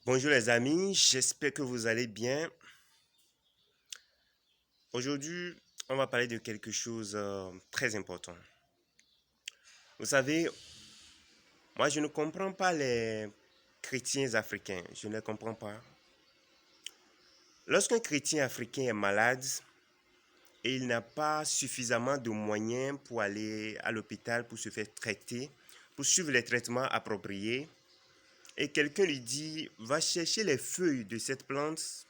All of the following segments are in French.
Bonjour les amis, j'espère que vous allez bien. Aujourd'hui, on va parler de quelque chose très important. Vous savez, moi je ne comprends pas les chrétiens africains, je ne les comprends pas. Lorsqu'un chrétien africain est malade et il n'a pas suffisamment de moyens pour aller à l'hôpital pour se faire traiter, pour suivre les traitements appropriés, et quelqu'un lui dit, va chercher les feuilles de cette plante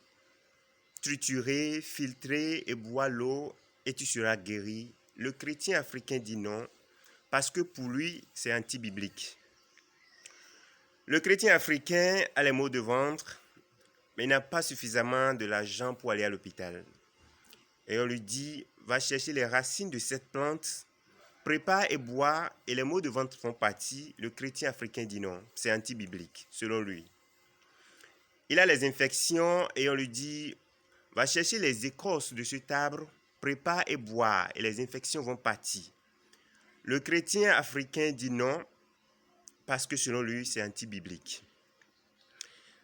triturer, filtrer et boire l'eau et tu seras guéri. Le chrétien africain dit non parce que pour lui, c'est anti-biblique. Le chrétien africain a les maux de ventre, mais il n'a pas suffisamment de l'argent pour aller à l'hôpital. Et on lui dit, va chercher les racines de cette plante, prépare et bois, et les maux de ventre font partie. Le chrétien africain dit non, c'est anti-biblique, selon lui. Il a les infections et on lui dit, va chercher les écorces de cet arbre, prépare et bois, et les infections vont partir. Le chrétien africain dit non, parce que selon lui, c'est anti-biblique.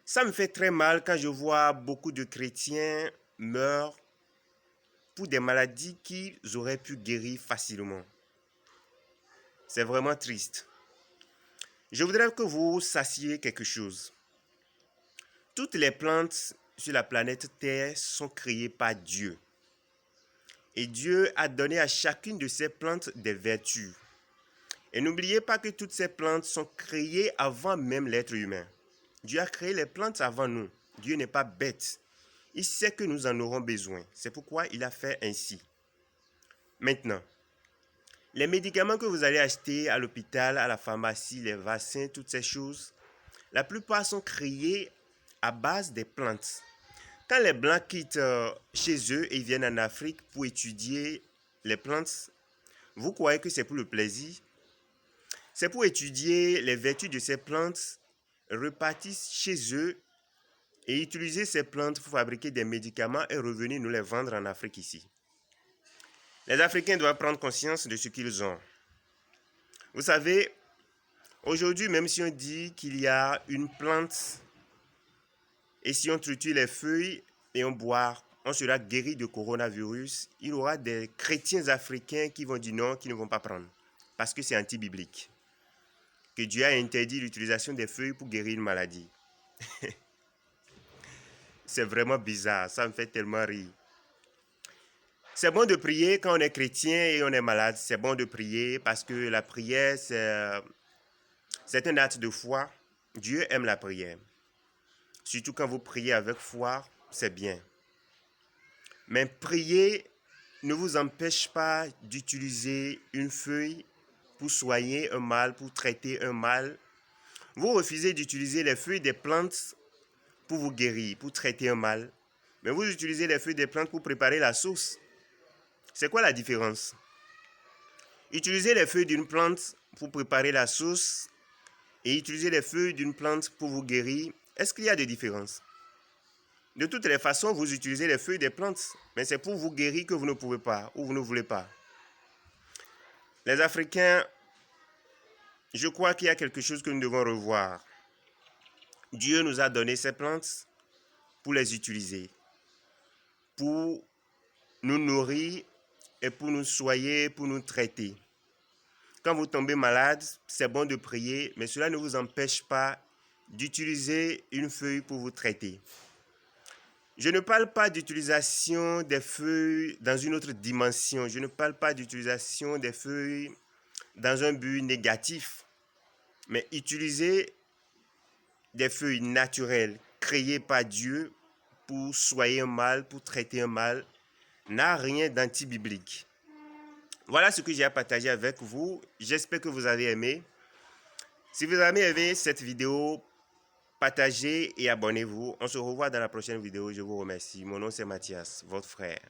Ça me fait très mal quand je vois beaucoup de chrétiens meurent pour des maladies qu'ils auraient pu guérir facilement. C'est vraiment triste. Je voudrais que vous sachiez quelque chose. Toutes les plantes sur la planète Terre sont créées par Dieu. Et Dieu a donné à chacune de ces plantes des vertus. Et n'oubliez pas que toutes ces plantes sont créées avant même l'être humain. Dieu a créé les plantes avant nous. Dieu n'est pas bête. Il sait que nous en aurons besoin. C'est pourquoi il a fait ainsi. Maintenant, les médicaments que vous allez acheter à l'hôpital, à la pharmacie, les vaccins, toutes ces choses, la plupart sont créés à base des plantes. Quand les Blancs quittent chez eux et viennent en Afrique pour étudier les plantes, vous croyez que c'est pour le plaisir? C'est pour étudier les vertus de ces plantes, repartir chez eux et utiliser ces plantes pour fabriquer des médicaments et revenir nous les vendre en Afrique ici. Les Africains doivent prendre conscience de ce qu'ils ont. Vous savez, aujourd'hui, même si on dit qu'il y a une plante et si on triture les feuilles et on boit, on sera guéri de coronavirus, il y aura des chrétiens africains qui vont dire non, qui ne vont pas prendre, parce que c'est anti-biblique. Que Dieu a interdit l'utilisation des feuilles pour guérir une maladie. C'est vraiment bizarre, ça me fait tellement rire. C'est bon de prier quand on est chrétien et on est malade. C'est bon de prier parce que la prière, c'est un acte de foi. Dieu aime la prière. Surtout quand vous priez avec foi, c'est bien. Mais prier ne vous empêche pas d'utiliser une feuille pour soigner un mal, pour traiter un mal. Vous refusez d'utiliser les feuilles des plantes pour vous guérir, pour traiter un mal. Mais vous utilisez les feuilles des plantes pour préparer la sauce. C'est quoi la différence? Utiliser les feuilles d'une plante pour préparer la sauce et utiliser les feuilles d'une plante pour vous guérir, est-ce qu'il y a des différences? De toutes les façons, vous utilisez les feuilles des plantes, mais c'est pour vous guérir que vous ne pouvez pas ou vous ne voulez pas. Les Africains, je crois qu'il y a quelque chose que nous devons revoir. Dieu nous a donné ces plantes pour les utiliser, pour nous nourrir et pour nous soigner, pour nous traiter. Quand vous tombez malade, c'est bon de prier, mais cela ne vous empêche pas d'utiliser une feuille pour vous traiter. Je ne parle pas d'utilisation des feuilles dans une autre dimension. Je ne parle pas d'utilisation des feuilles dans un but négatif, mais utiliser des feuilles naturelles créées par Dieu pour soigner un mal, pour traiter un mal, n'a rien d'anti-biblique. Voilà ce que j'ai à partager avec vous. J'espère que vous avez aimé. Si vous avez aimé cette vidéo, partagez et abonnez-vous. On se revoit dans la prochaine vidéo. Je vous remercie. Mon nom c'est Mathias, votre frère.